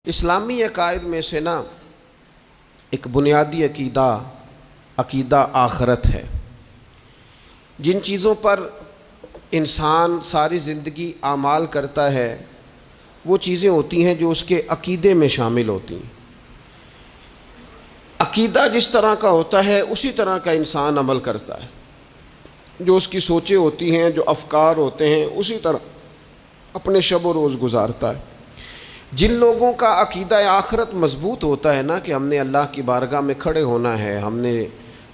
اسلامی عقائد میں سے نا ایک بنیادی عقیدہ آخرت ہے۔ جن چیزوں پر انسان ساری زندگی اعمال کرتا ہے وہ چیزیں ہوتی ہیں جو اس کے عقیدے میں شامل ہوتی ہیں۔ عقیدہ جس طرح کا ہوتا ہے اسی طرح کا انسان عمل کرتا ہے۔ جو اس کی سوچیں ہوتی ہیں، جو افکار ہوتے ہیں، اسی طرح اپنے شب و روز گزارتا ہے۔ جن لوگوں کا عقیدہ آخرت مضبوط ہوتا ہے نا کہ ہم نے اللہ کی بارگاہ میں کھڑے ہونا ہے، ہم نے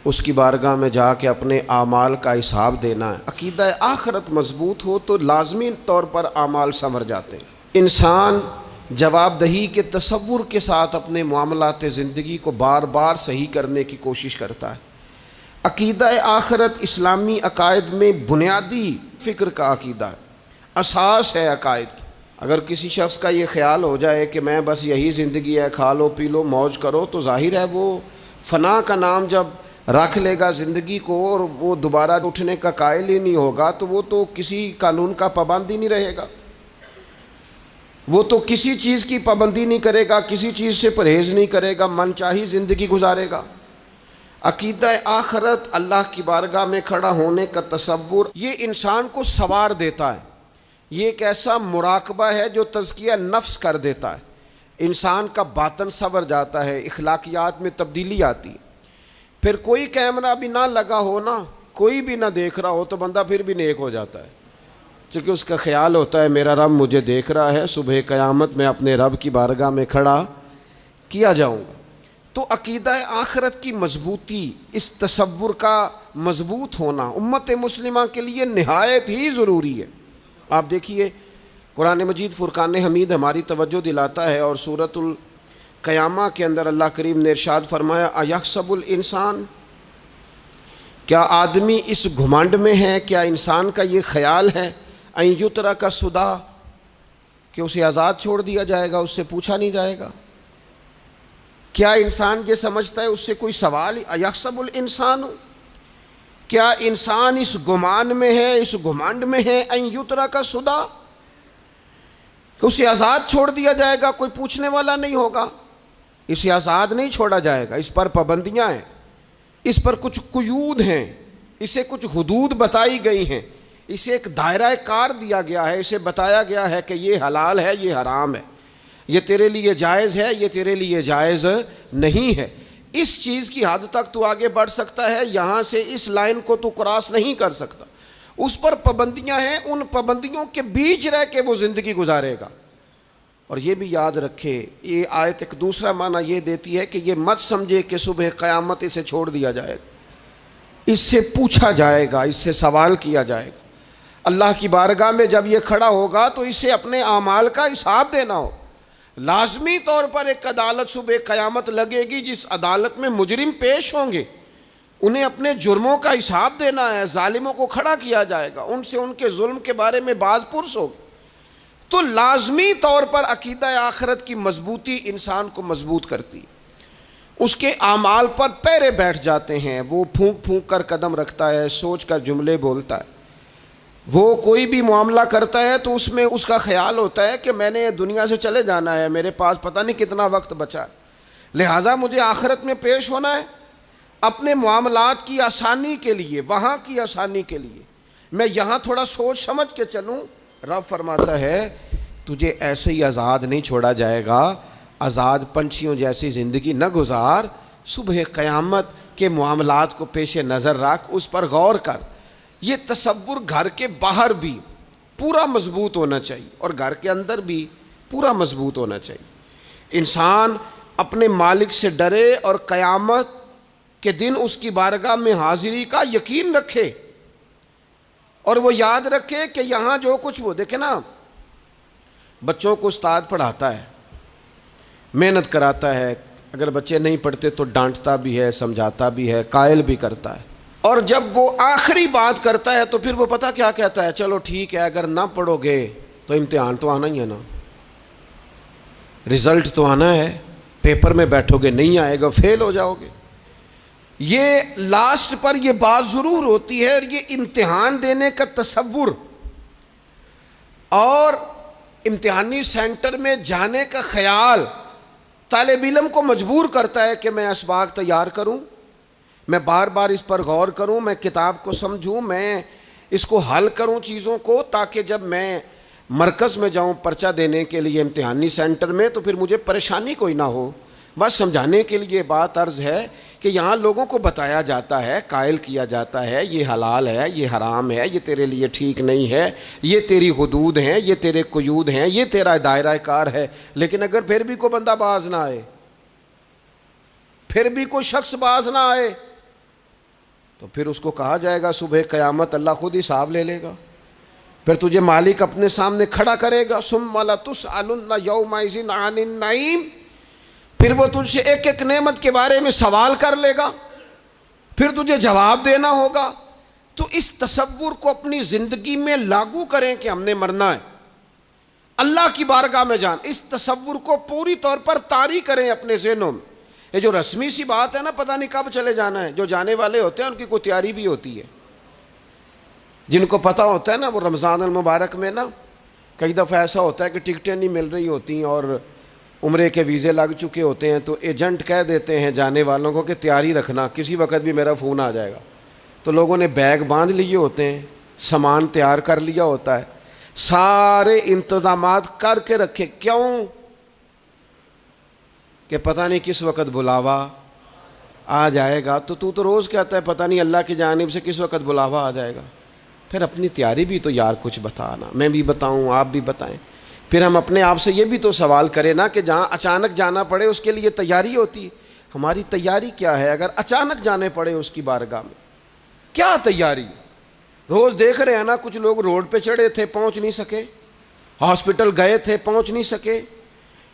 اس کی بارگاہ میں جا کے اپنے اعمال کا حساب دینا ہے، عقیدہ آخرت مضبوط ہو تو لازمی طور پر اعمال سنور جاتے ہیں۔ انسان جواب دہی کے تصور کے ساتھ اپنے معاملات زندگی کو بار بار صحیح کرنے کی کوشش کرتا ہے۔ عقیدہ آخرت اسلامی عقائد میں بنیادی فکر کا عقیدہ ہے، اساس ہے عقائد کی۔ اگر کسی شخص کا یہ خیال ہو جائے کہ میں بس یہی زندگی ہے، کھا لو پی لو موج کرو، تو ظاہر ہے وہ فنا کا نام جب رکھ لے گا زندگی کو اور وہ دوبارہ اٹھنے کا قائل ہی نہیں ہوگا تو وہ تو کسی قانون کا پابند ہی نہیں رہے گا، وہ تو کسی چیز کی پابندی نہیں کرے گا، کسی چیز سے پرہیز نہیں کرے گا، من چاہی زندگی گزارے گا۔ عقیدہ آخرت، اللہ کی بارگاہ میں کھڑا ہونے کا تصور، یہ انسان کو سوار دیتا ہے۔ یہ ایک ایسا مراقبہ ہے جو تزکیہ نفس کر دیتا ہے، انسان کا باطن سنور جاتا ہے، اخلاقیات میں تبدیلی آتی ہے۔ پھر کوئی کیمرہ بھی نہ لگا ہو نا، کوئی بھی نہ دیکھ رہا ہو تو بندہ پھر بھی نیک ہو جاتا ہے، چونکہ اس کا خیال ہوتا ہے میرا رب مجھے دیکھ رہا ہے، صبح قیامت میں اپنے رب کی بارگاہ میں کھڑا کیا جاؤں گا۔ تو عقیدہ آخرت کی مضبوطی، اس تصور کا مضبوط ہونا امت مسلمہ کے لیے نہایت ہی ضروری ہے۔ آپ دیکھیے قرآن مجید فرقان حمید ہماری توجہ دلاتا ہے، اور سورۃ القیامہ کے اندر اللہ کریم نے ارشاد فرمایا ایحسب الانسان، کیا آدمی اس گھمنڈ میں ہے، کیا انسان کا یہ خیال ہے ان یترک سدی، کہ اسے آزاد چھوڑ دیا جائے گا، اس سے پوچھا نہیں جائے گا؟ کیا انسان یہ سمجھتا ہے اس سے کوئی سوال؟ ایحسب الانسان، کیا انسان اس گمان میں ہے، اس گھمنڈ میں ہے ان یترک سدی، کہ اسے آزاد چھوڑ دیا جائے گا، کوئی پوچھنے والا نہیں ہوگا؟ اسے آزاد نہیں چھوڑا جائے گا، اس پر پابندیاں ہیں، اس پر کچھ قیود ہیں، اسے کچھ حدود بتائی گئی ہیں، اسے ایک دائرہ کار دیا گیا ہے، اسے بتایا گیا ہے کہ یہ حلال ہے، یہ حرام ہے، یہ تیرے لیے جائز ہے، یہ تیرے لیے جائز نہیں ہے۔ اس چیز کی حد تک تو آگے بڑھ سکتا ہے، یہاں سے اس لائن کو تو کراس نہیں کر سکتا۔ اس پر پابندیاں ہیں، ان پابندیوں کے بیچ رہ کے وہ زندگی گزارے گا۔ اور یہ بھی یاد رکھے، یہ آیت ایک دوسرا معنی یہ دیتی ہے کہ یہ مت سمجھے کہ صبح قیامت اسے چھوڑ دیا جائے گا، اس سے پوچھا جائے گا، اس سے سوال کیا جائے گا۔ اللہ کی بارگاہ میں جب یہ کھڑا ہوگا تو اسے اپنے اعمال کا حساب دینا ہو۔ لازمی طور پر ایک عدالت صبح قیامت لگے گی، جس عدالت میں مجرم پیش ہوں گے، انہیں اپنے جرموں کا حساب دینا ہے، ظالموں کو کھڑا کیا جائے گا، ان سے ان کے ظلم کے بارے میں باز پرس ہوگی۔ تو لازمی طور پر عقیدہ آخرت کی مضبوطی انسان کو مضبوط کرتی، اس کے اعمال پر پیرے بیٹھ جاتے ہیں، وہ پھونک پھونک کر قدم رکھتا ہے، سوچ کر جملے بولتا ہے، وہ کوئی بھی معاملہ کرتا ہے تو اس میں اس کا خیال ہوتا ہے کہ میں نے دنیا سے چلے جانا ہے، میرے پاس پتہ نہیں کتنا وقت بچا ہے، لہٰذا مجھے آخرت میں پیش ہونا ہے، اپنے معاملات کی آسانی کے لیے، وہاں کی آسانی کے لیے میں یہاں تھوڑا سوچ سمجھ کے چلوں۔ رب فرماتا ہے تجھے ایسے ہی آزاد نہیں چھوڑا جائے گا، آزاد پنچھیوں جیسی زندگی نہ گزار، صبح قیامت کے معاملات کو پیش نظر رکھ، اس پر غور کر۔ یہ تصور گھر کے باہر بھی پورا مضبوط ہونا چاہیے اور گھر کے اندر بھی پورا مضبوط ہونا چاہیے۔ انسان اپنے مالک سے ڈرے اور قیامت کے دن اس کی بارگاہ میں حاضری کا یقین رکھے، اور وہ یاد رکھے کہ یہاں جو کچھ، وہ دیکھیں نا، بچوں کو استاد پڑھاتا ہے، محنت کراتا ہے، اگر بچے نہیں پڑھتے تو ڈانٹتا بھی ہے، سمجھاتا بھی ہے، قائل بھی کرتا ہے، اور جب وہ آخری بات کرتا ہے تو پھر وہ پتہ کیا کہتا ہے؟ چلو ٹھیک ہے، اگر نہ پڑھو گے تو امتحان تو آنا ہی ہے نا، رزلٹ تو آنا ہے، پیپر میں بیٹھو گے نہیں آئے گا، فیل ہو جاؤ گے۔ یہ لاسٹ پر یہ بات ضرور ہوتی ہے، اور یہ امتحان دینے کا تصور اور امتحانی سینٹر میں جانے کا خیال طالب علم کو مجبور کرتا ہے کہ میں اسباق تیار کروں، میں بار بار اس پر غور کروں، میں کتاب کو سمجھوں، میں اس کو حل کروں چیزوں کو، تاکہ جب میں مرکز میں جاؤں پرچہ دینے کے لیے امتحانی سینٹر میں تو پھر مجھے پریشانی کوئی نہ ہو۔ بس سمجھانے کے لیے بات عرض ہے کہ یہاں لوگوں کو بتایا جاتا ہے، قائل کیا جاتا ہے یہ حلال ہے، یہ حرام ہے، یہ تیرے لیے ٹھیک نہیں ہے، یہ تیری حدود ہیں، یہ تیرے قیود ہیں، یہ تیرا دائرہ کار ہے۔ لیکن اگر پھر بھی کوئی بندہ باز نہ آئے، پھر بھی کوئی شخص باز نہ آئے، تو پھر اس کو کہا جائے گا صبح قیامت اللہ خود حساب لے لے گا، پھر تجھے مالک اپنے سامنے کھڑا کرے گا، ثم لتسألن یومئذ عن النعیم، پھر وہ تجھ سے ایک ایک نعمت کے بارے میں سوال کر لے گا، پھر تجھے جواب دینا ہوگا۔ تو اس تصور کو اپنی زندگی میں لاگو کریں کہ ہم نے مرنا ہے، اللہ کی بارگاہ میں جان، اس تصور کو پوری طور پر طاری کریں اپنے ذہنوں میں۔ یہ جو رسمی سی بات ہے نا، پتہ نہیں کب چلے جانا ہے، جو جانے والے ہوتے ہیں ان کی کوئی تیاری بھی ہوتی ہے، جن کو پتہ ہوتا ہے نا وہ رمضان المبارک میں نا کئی دفعہ ایسا ہوتا ہے کہ ٹکٹیں نہیں مل رہی ہوتی ہیں اور عمرے کے ویزے لگ چکے ہوتے ہیں، تو ایجنٹ کہہ دیتے ہیں جانے والوں کو کہ تیاری رکھنا، کسی وقت بھی میرا فون آ جائے گا۔ تو لوگوں نے بیگ باندھ لیے ہوتے ہیں، سامان تیار کر لیا ہوتا ہے، سارے انتظامات کر کے رکھے، کیوں کہ پتہ نہیں کس وقت بلاوا آ جائے گا۔ تو روز کہتا ہے پتہ نہیں اللہ کی جانب سے کس وقت بلاوا آ جائے گا۔ پھر اپنی تیاری بھی تو یار کچھ بتانا، میں بھی بتاؤں آپ بھی بتائیں، پھر ہم اپنے آپ سے یہ بھی تو سوال کریں نا کہ جہاں اچانک جانا پڑے اس کے لیے تیاری ہوتی ہے، ہماری تیاری کیا ہے؟ اگر اچانک جانے پڑے اس کی بارگاہ میں کیا تیاری؟ روز دیکھ رہے ہیں نا، کچھ لوگ روڈ پہ چڑھے تھے پہنچ نہیں سکے، ہاسپٹل گئے تھے پہنچ نہیں سکے،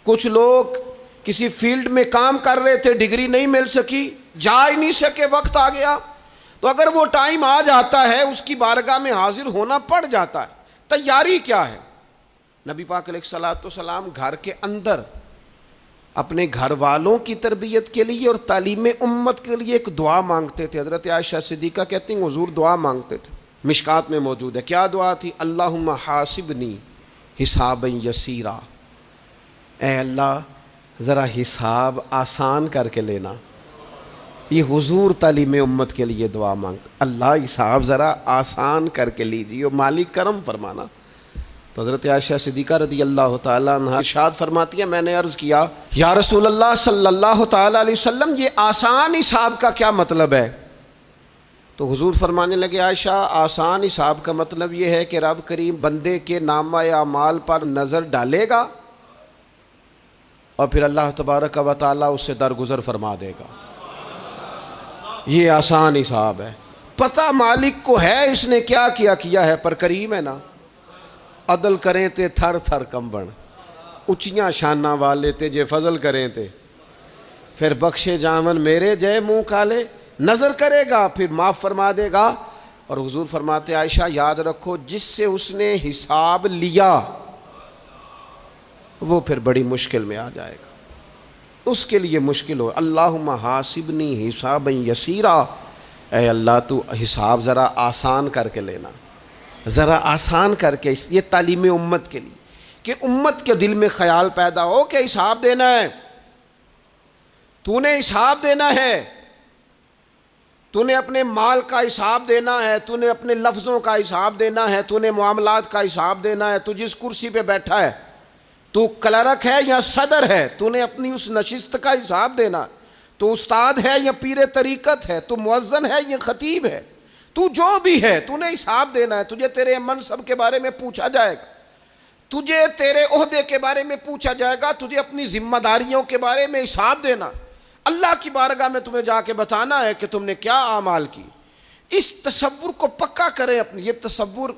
کچھ لوگ کسی فیلڈ میں کام کر رہے تھے ڈگری نہیں مل سکی، جا ہی نہیں سکے، وقت آ گیا۔ تو اگر وہ ٹائم آ جاتا ہے اس کی بارگاہ میں حاضر ہونا پڑ جاتا ہے، تیاری کیا ہے؟ نبی پاک علیہ الصلوۃ والسلام گھر کے اندر اپنے گھر والوں کی تربیت کے لیے اور تعلیم امت کے لیے ایک دعا مانگتے تھے۔ حضرت عائشہ صدیقہ کہتی ہیں حضور دعا مانگتے تھے، مشکات میں موجود ہے۔ کیا دعا تھی؟ اللہم حاسبنی حسابا یسیرا، اے اللہ ذرا حساب آسان کر کے لینا۔ یہ حضور تعلیم امت کے لیے دعا مانگتے، اللہ حساب ذرا آسان کر کے لیجیے، مالک کرم فرمانا۔ تو حضرت عائشہ صدیقہ رضی اللہ تعالیٰ عنہ ارشاد فرماتی ہے، میں نے عرض کیا یا رسول اللہ صلی اللہ تعالیٰ علیہ وسلم یہ آسان حساب کا کیا مطلب ہے؟ تو حضور فرمانے لگے عائشہ آسان حساب کا مطلب یہ ہے کہ رب کریم بندے کے نامہ اعمال پر نظر ڈالے گا اور پھر اللہ تبارک و تعالیٰ اس سے درگزر فرما دے گا۔ یہ آسان حساب ہے، پتہ مالک کو ہے اس نے کیا کیا ہے، پر کریم ہے نا۔ عدل کریں تے تھر تھر کمبن، اچیاں شاناں والے تے جے فضل کریں تے پھر بخشے جامن میرے جے منہ کالے، نظر کرے گا پھر معاف فرما دے گا۔ اور حضور فرماتے عائشہ یاد رکھو جس سے اس نے حساب لیا وہ پھر بڑی مشکل میں آ جائے گا، اس کے لیے مشکل ہو۔ اللہم حاسبنی حسابا یسیرا، اے اللہ تو حساب ذرا آسان کر کے لینا، ذرا آسان کر کے۔ یہ تعلیم امت کے لیے کہ امت کے دل میں خیال پیدا ہو کہ حساب دینا ہے، تو نے حساب دینا ہے، تو نے اپنے مال کا حساب دینا ہے، تو نے اپنے لفظوں کا حساب دینا ہے، تو نے معاملات کا حساب دینا ہے۔ تو جس کرسی پہ بیٹھا ہے، تو کلرک ہے یا صدر ہے، تو نے اپنی اس نشست کا حساب دینا۔ تو استاد ہے یا پیر طریقت ہے، تو مؤذن ہے یا خطیب ہے، تو جو بھی ہے تو نے حساب دینا ہے۔ تجھے تیرے منصب کے بارے میں پوچھا جائے گا، تجھے تیرے عہدے کے بارے میں پوچھا جائے گا، تجھے اپنی ذمہ داریوں کے بارے میں حساب دینا، اللہ کی بارگاہ میں تمہیں جا کے بتانا ہے کہ تم نے کیا اعمال کی۔ اس تصور کو پکا کریں اپنی۔ یہ تصور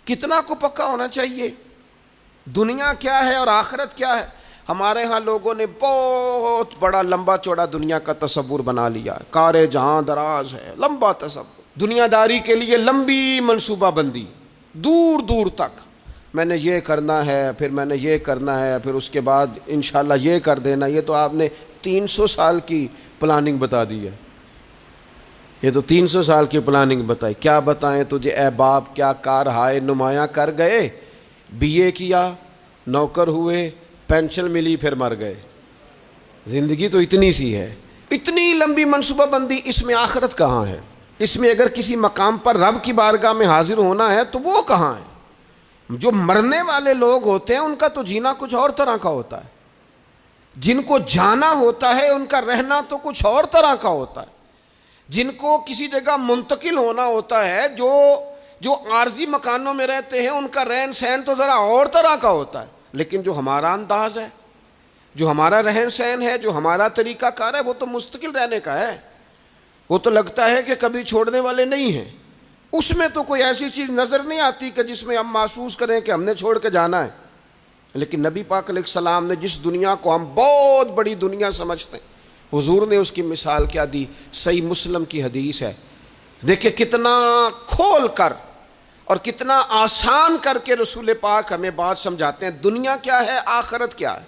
کتنا کو پکا ہونا چاہیے، دنیا کیا ہے اور آخرت کیا ہے۔ ہمارے ہاں لوگوں نے بہت بڑا لمبا چوڑا دنیا کا تصور بنا لیا ہے، کار جہاں دراز ہے، لمبا تصور، دنیا داری کے لیے لمبی منصوبہ بندی، دور دور تک میں نے یہ کرنا ہے، پھر میں نے یہ کرنا ہے، پھر اس کے بعد انشاءاللہ یہ کر دینا۔ یہ تو آپ نے 300 سال کی پلاننگ بتا دی ہے، یہ تو 300 سال کی پلاننگ بتائی۔ کیا بتائیں تجھے اے باپ، کیا کار ہائے نمایاں کر گئے BA کیا, نوکر ہوئے, پینشن ملی, پھر مر گئے. زندگی تو اتنی سی ہے, اتنی لمبی منصوبہ بندی, اس میں آخرت کہاں ہے؟ اس میں اگر کسی مقام پر رب کی بارگاہ میں حاضر ہونا ہے تو وہ کہاں ہے؟ جو مرنے والے لوگ ہوتے ہیں ان کا تو جینا کچھ اور طرح کا ہوتا ہے, جن کو جانا ہوتا ہے ان کا رہنا تو کچھ اور طرح کا ہوتا ہے, جن کو کسی جگہ منتقل ہونا ہوتا ہے, جو عارضی مکانوں میں رہتے ہیں ان کا رہن سہن تو ذرا اور طرح کا ہوتا ہے. لیکن جو ہمارا انداز ہے, جو ہمارا رہن سہن ہے, جو ہمارا طریقہ کار ہے, وہ تو مستقل رہنے کا ہے. وہ تو لگتا ہے کہ کبھی چھوڑنے والے نہیں ہیں. اس میں تو کوئی ایسی چیز نظر نہیں آتی کہ جس میں ہم محسوس کریں کہ ہم نے چھوڑ کے جانا ہے. لیکن نبی پاک علیہ السلام نے جس دنیا کو ہم بہت بڑی دنیا سمجھتے ہیں, حضور نے اس کی مثال کیا دی؟ صحیح مسلم کی حدیث ہے. دیکھیں کتنا کھول کر اور کتنا آسان کر کے رسول پاک ہمیں بات سمجھاتے ہیں. دنیا کیا ہے, آخرت کیا ہے,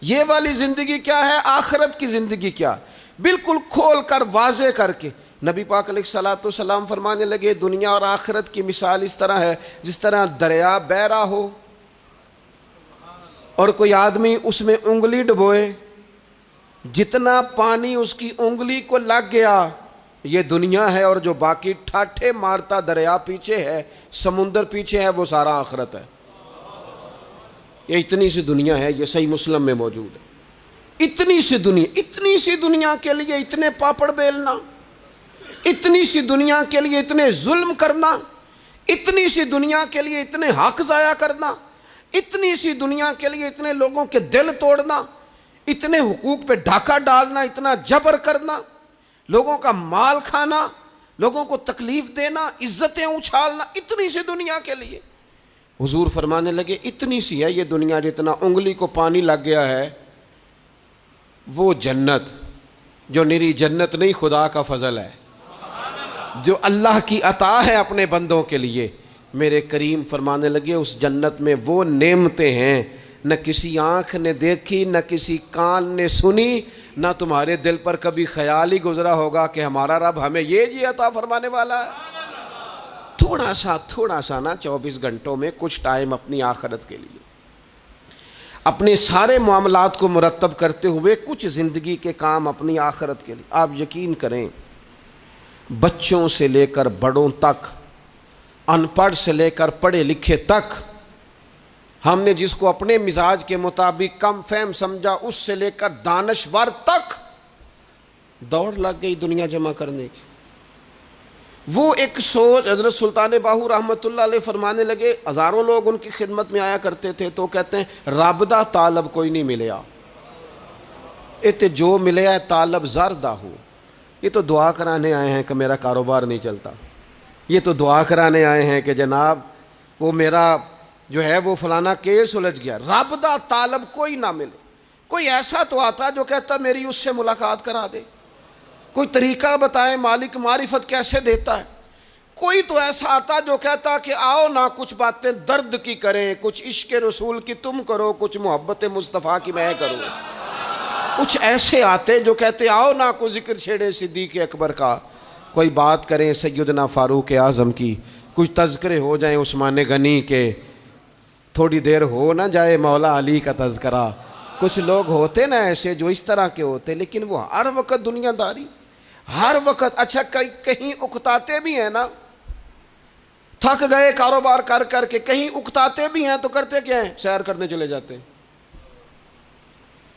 یہ والی زندگی کیا ہے, آخرت کی زندگی کیا, بالکل کھول کر واضح کر کے نبی پاک علیہ الصلوۃ والسلام فرمانے لگے دنیا اور آخرت کی مثال اس طرح ہے جس طرح دریا بہ رہا ہو اور کوئی آدمی اس میں انگلی ڈبوئے, جتنا پانی اس کی انگلی کو لگ گیا یہ دنیا ہے, اور جو باقی ٹھاٹھے مارتا دریا پیچھے ہے, سمندر پیچھے ہے, وہ سارا آخرت ہے. یہ اتنی سی دنیا ہے, یہ صحیح مسلم میں موجود ہے. اتنی سی دنیا کے لیے اتنے پاپڑ بیلنا, اتنی سی دنیا کے لیے اتنے ظلم کرنا, اتنی سی دنیا کے لیے اتنے حق ضائع کرنا, اتنی سی دنیا کے لیے اتنے لوگوں کے دل توڑنا, اتنے حقوق پہ ڈھاکہ ڈالنا, اتنا جبر کرنا, لوگوں کا مال کھانا, لوگوں کو تکلیف دینا, عزتیں اچھالنا, اتنی سی دنیا کے لیے. حضور فرمانے لگے اتنی سی ہے یہ دنیا, جتنا انگلی کو پانی لگ گیا ہے وہ جنت, جو نری جنت نہیں, خدا کا فضل ہے, جو اللہ کی عطا ہے اپنے بندوں کے لیے. میرے کریم فرمانے لگے اس جنت میں وہ نعمتیں ہیں نہ کسی آنکھ نے دیکھی, نہ کسی کان نے سنی, نہ تمہارے دل پر کبھی خیال ہی گزرا ہوگا کہ ہمارا رب ہمیں یہ جی عطا فرمانے والا ہے. تھوڑا سا نا 24 گھنٹوں میں کچھ ٹائم اپنی آخرت کے لیے, اپنے سارے معاملات کو مرتب کرتے ہوئے کچھ زندگی کے کام اپنی آخرت کے لیے. آپ یقین کریں بچوں سے لے کر بڑوں تک, ان پڑھ سے لے کر پڑھے لکھے تک, ہم نے جس کو اپنے مزاج کے مطابق کم فہم سمجھا اس سے لے کر دانشور تک دوڑ لگ گئی دنیا جمع کرنے کی. وہ ایک سوچ حضرت سلطان باہو رحمۃ اللہ علیہ فرمانے لگے, ہزاروں لوگ ان کی خدمت میں آیا کرتے تھے تو کہتے ہیں رابدہ طالب کوئی نہیں ملیا, تے جو ملیا ہے طالب زردہ ہو. یہ تو دعا کرانے آئے ہیں کہ میرا کاروبار نہیں چلتا, یہ تو دعا کرانے آئے ہیں کہ جناب وہ میرا جو ہے وہ فلانا کیس سلجھ گیا. رابدہ طالب کوئی نہ ملے. کوئی ایسا تو آتا جو کہتا میری اس سے ملاقات کرا دے, کوئی طریقہ بتائیں مالک معرفت کیسے دیتا ہے. کوئی تو ایسا آتا جو کہتا کہ آؤ نہ کچھ باتیں درد کی کریں, کچھ عشق رسول کی تم کرو, کچھ محبت مصطفیٰ کی میں کروں. کچھ ایسے آتے جو کہتے آؤ نہ کوئی ذکر چھیڑے صدیق اکبر کا, کوئی بات کریں سیدنا فاروق اعظم کی, کچھ تذکرے ہو جائیں عثمان غنی کے, تھوڑی دیر ہو نہ جائے مولا علی کا تذکرہ. کچھ لوگ ہوتے نا ایسے جو اس طرح کے ہوتے, لیکن وہ ہر وقت دنیا داری, ہر وقت. اچھا کہیں اکتاتے بھی ہیں نا, تھک گئے کاروبار کر کر کے, کہیں اکتاتے بھی ہیں تو کرتے کیا ہیں, سیر کرنے چلے جاتے ہیں.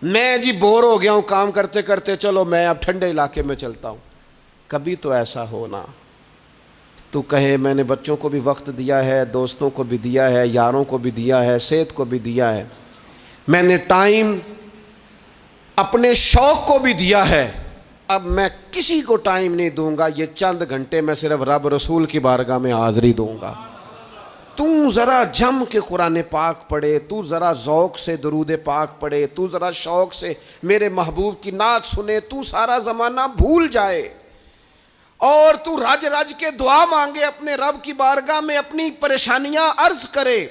میں جی بور ہو گیا ہوں کام کرتے کرتے, چلو میں اب ٹھنڈے علاقے میں چلتا ہوں. کبھی تو ایسا ہونا تو کہے میں نے بچوں کو بھی وقت دیا ہے, دوستوں کو بھی دیا ہے, یاروں کو بھی دیا ہے, صحت کو بھی دیا ہے, میں نے ٹائم اپنے شوق کو بھی دیا ہے, اب میں کسی کو ٹائم نہیں دوں گا, یہ چند گھنٹے میں صرف رب رسول کی بارگاہ میں حاضری دوں گا. تو ذرا جم کے قرآن پاک پڑھے, تو ذرا ذوق سے درود پاک پڑھے, تو ذرا شوق سے میرے محبوب کی نعت سنے, تو سارا زمانہ بھول جائے اور تو رج رج کے دعا مانگے اپنے رب کی بارگاہ میں, اپنی پریشانیاں عرض کرے,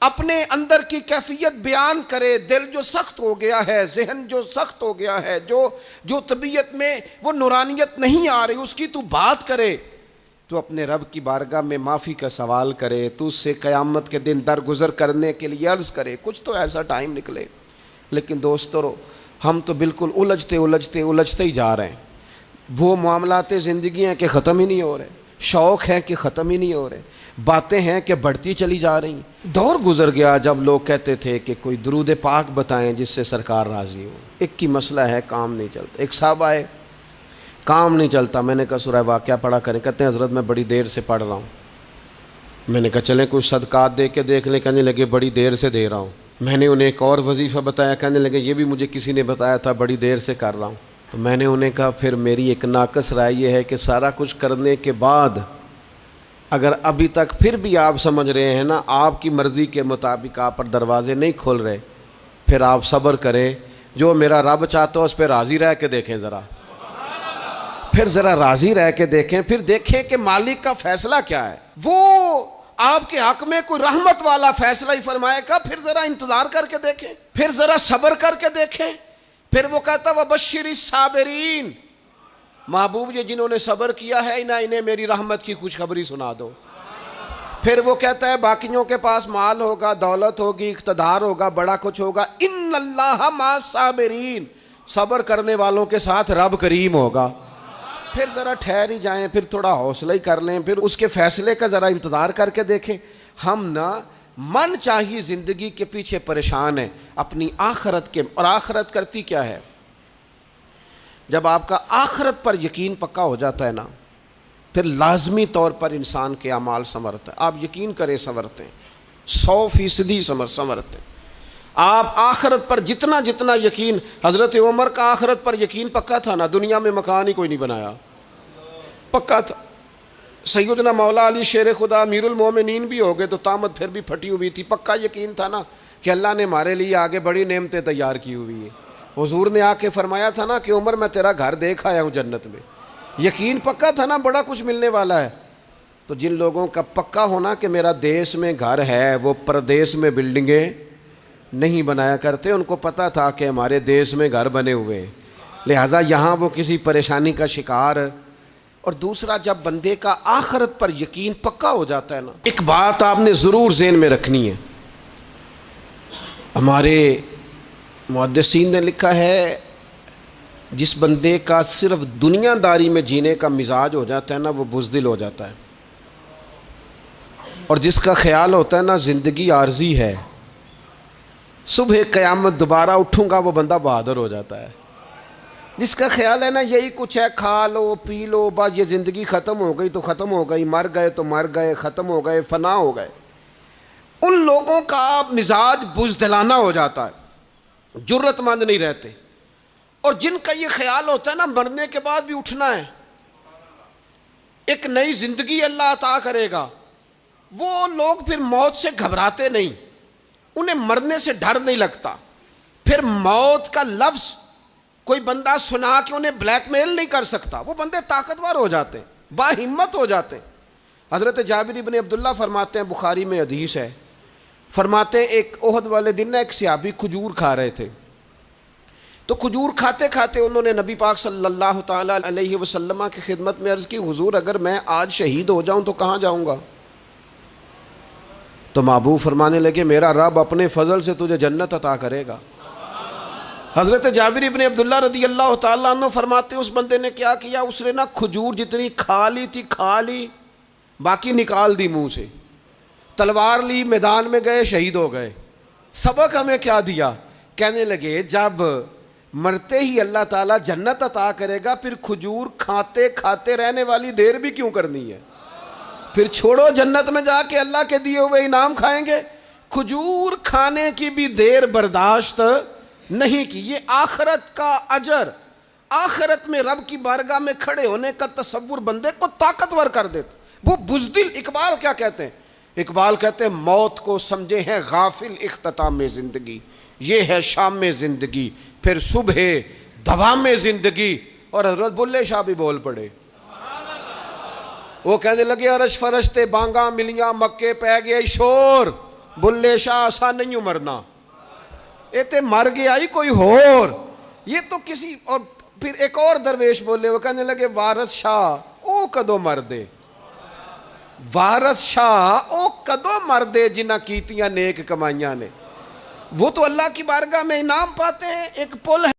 اپنے اندر کی کیفیت بیان کرے. دل جو سخت ہو گیا ہے, ذہن جو سخت ہو گیا ہے, جو طبیعت میں وہ نورانیت نہیں آ رہی, اس کی تو بات کرے. تو اپنے رب کی بارگاہ میں معافی کا سوال کرے، تو اس سے قیامت کے دن درگزر کرنے کے لیے عرض کرے، کچھ تو ایسا ٹائم نکلے۔ لیکن دوستو، ہم تو بالکل الجھتے ہی جا رہے ہیں۔ وہ معاملات زندگی ہیں کہ ختم ہی نہیں ہو رہے، شوق ہیں کہ ختم ہی نہیں ہو رہے، باتیں ہیں کہ بڑھتی چلی جا رہی ہیں۔ دور گزر گیا جب لوگ کہتے تھے کہ کوئی درود پاک بتائیں جس سے سرکار راضی ہو۔ ایک کی مسئلہ ہے، کام نہیں چلتا۔ ایک صاحب آئے، کام نہیں چلتا۔ میں نے کہا سورہ واقعہ پڑھا کریں۔ کہتے ہیں حضرت میں بڑی دیر سے پڑھ رہا ہوں۔ میں نے کہا چلیں کچھ صدقات دے کے دیکھ لیں۔ کہنے لگے بڑی دیر سے دے رہا ہوں۔ میں نے انہیں ایک اور وظیفہ بتایا، کہنے لگے یہ بھی مجھے کسی نے بتایا تھا، بڑی دیر سے کر رہا ہوں۔ تو میں نے انہیں کہا پھر میری ایک ناقص رائے یہ ہے کہ سارا کچھ کرنے کے بعد اگر ابھی تک پھر بھی آپ سمجھ رہے ہیں نا آپ کی مرضی کے مطابق آپ پر دروازے نہیں کھل رہے، پھر آپ صبر کریں۔ جو میرا رب چاہتا ہو اس پہ راضی رہ کے دیکھیں، پھر ذرا راضی رہ کے دیکھیں، پھر دیکھیں کہ مالک کا فیصلہ کیا ہے۔ وہ آپ کے حق میں کوئی رحمت والا فیصلہ ہی فرمائے گا، پھر ذرا انتظار کر کے دیکھیں، پھر ذرا صبر کر کے دیکھیں۔ پھر وہ کہتا وَبَشِّرِ الصَّابِرِينَ، محبوب یہ جنہوں نے صبر کیا ہے انہیں میری رحمت کی خوشخبری سنا دو۔ پھر وہ کہتا ہے باقیوں کے پاس مال ہوگا، دولت ہوگی، اقتدار ہوگا، بڑا کچھ ہوگا، ان اللہ مع الصابرین، صبر کرنے والوں کے ساتھ رب کریم ہوگا۔ پھر ذرا ٹھہر ہی جائیں، پھر تھوڑا حوصلہ ہی کر لیں، پھر اس کے فیصلے کا ذرا انتظار کر کے دیکھیں۔ ہم نہ من چاہیے زندگی کے پیچھے پریشان ہیں اپنی آخرت کے، اور آخرت کرتی کیا ہے؟ جب آپ کا آخرت پر یقین پکا ہو جاتا ہے نا، پھر لازمی طور پر انسان کے اعمال سنورتے ہیں۔ آپ یقین کریں سنورتے ہیں، 100% سنورتے ہیں۔ آپ آخرت پر جتنا یقین، حضرت عمر کا آخرت پر یقین پکا تھا نا، دنیا میں مکان ہی کوئی نہیں بنایا، پکا تھا۔ سیدنا مولا علی شیر خدا امیر المومنین بھی ہو گئے تو طامت پھر بھی پھٹی ہوئی تھی، پکا یقین تھا نا کہ اللہ نے ہمارے لیے آگے بڑی نعمتیں تیار کی ہوئی ہیں۔ حضور نے آ کے فرمایا تھا نا کہ عمر میں تیرا گھر دیکھ آیا ہوں جنت میں، یقین پکا تھا نا بڑا کچھ ملنے والا ہے۔ تو جن لوگوں کا پکا ہونا کہ میرا دیس میں گھر ہے، وہ پردیس میں بلڈنگیں نہیں بنایا کرتے، ان کو پتا تھا کہ ہمارے دیس میں گھر بنے ہوئے ہیں، لہٰذا یہاں وہ کسی پریشانی کا شکار۔ اور دوسرا، جب بندے کا آخرت پر یقین پکا ہو جاتا ہے نا، ایک بات آپ نے ضرور ذہن میں رکھنی ہے۔ ہمارے محدثین نے لکھا ہے جس بندے کا صرف دنیا داری میں جینے کا مزاج ہو جاتا ہے نا، وہ بزدل ہو جاتا ہے، اور جس کا خیال ہوتا ہے نا زندگی عارضی ہے، صبح قیامت دوبارہ اٹھوں گا، وہ بندہ بہادر ہو جاتا ہے۔ جس کا خیال ہے نا یہی کچھ ہے، کھا لو پی لو بس، یہ زندگی ختم ہو گئی تو ختم ہو گئی، مر گئے تو مر گئے، ختم ہو گئے، فنا ہو گئے، ان لوگوں کا مزاج بزدلانہ ہو جاتا ہے، جرت مند نہیں رہتے۔ اور جن کا یہ خیال ہوتا ہے نا مرنے کے بعد بھی اٹھنا ہے، ایک نئی زندگی اللہ عطا کرے گا، وہ لوگ پھر موت سے گھبراتے نہیں، انہیں مرنے سے ڈر نہیں لگتا۔ پھر موت کا لفظ کوئی بندہ سنا کہ انہیں بلیک میل نہیں کر سکتا، وہ بندے طاقتور ہو جاتے ہیں، باہمت ہو جاتے ہیں۔ حضرت جابر بن عبداللہ فرماتے ہیں، بخاری میں حدیث ہے، فرماتے ہیں ایک احد والے دن ایک صحابی کھجور کھا رہے تھے، تو کھجور کھاتے کھاتے انہوں نے نبی پاک صلی اللہ تعالیٰ علیہ وسلم کی خدمت میں عرض کی، حضور اگر میں آج شہید ہو جاؤں تو کہاں جاؤں گا؟ تو محبوب فرمانے لگے میرا رب اپنے فضل سے تجھے جنت عطا کرے گا۔ حضرت جابر ابن عبداللہ رضی اللہ تعالیٰ عنہ فرماتے ہیں اس بندے نے کیا کیا، اس نے نا کھجور جتنی کھا لی تھی کھا لی، باقی نکال دی منہ سے، تلوار لی، میدان میں گئے، شہید ہو گئے۔ سبق ہمیں کیا دیا؟ کہنے لگے جب مرتے ہی اللہ تعالیٰ جنت عطا کرے گا، پھر کھجور کھاتے کھاتے رہنے والی دیر بھی کیوں کرنی ہے؟ پھر چھوڑو، جنت میں جا کے اللہ کے دیے ہوئے انعام کھائیں گے۔ کھجور کھانے کی بھی دیر برداشت نہیں کی۔ یہ آخرت کا اجر، آخرت میں رب کی بارگاہ میں کھڑے ہونے کا تصور بندے کو طاقتور کر دیتا۔ وہ بزدل، اقبال کیا کہتے ہیں؟ اقبال کہتے ہیں موت کو سمجھے ہیں غافل اختتام میں زندگی، یہ ہے شام میں زندگی، پھر صبح دوام میں زندگی۔ اور حضرت بلے شاہ بھی بول پڑے، وہ کہنے لگے عرش فرشتے بانگاں ملیاں مکے پہ گئے شور، بلے شاہ آسان نہیں مرنا، یہ تے مر گیا ہی کوئی ہور، یہ تو کسی اور۔ پھر ایک اور درویش بولے، وہ کہنے لگے وارث شاہ او کدو مر دے، وارث شاہ او کدو مردے جنہ کیتیاں نیک کمائیاں نے، وہ تو اللہ کی بارگاہ میں انعام پاتے ہیں. ایک پل ہے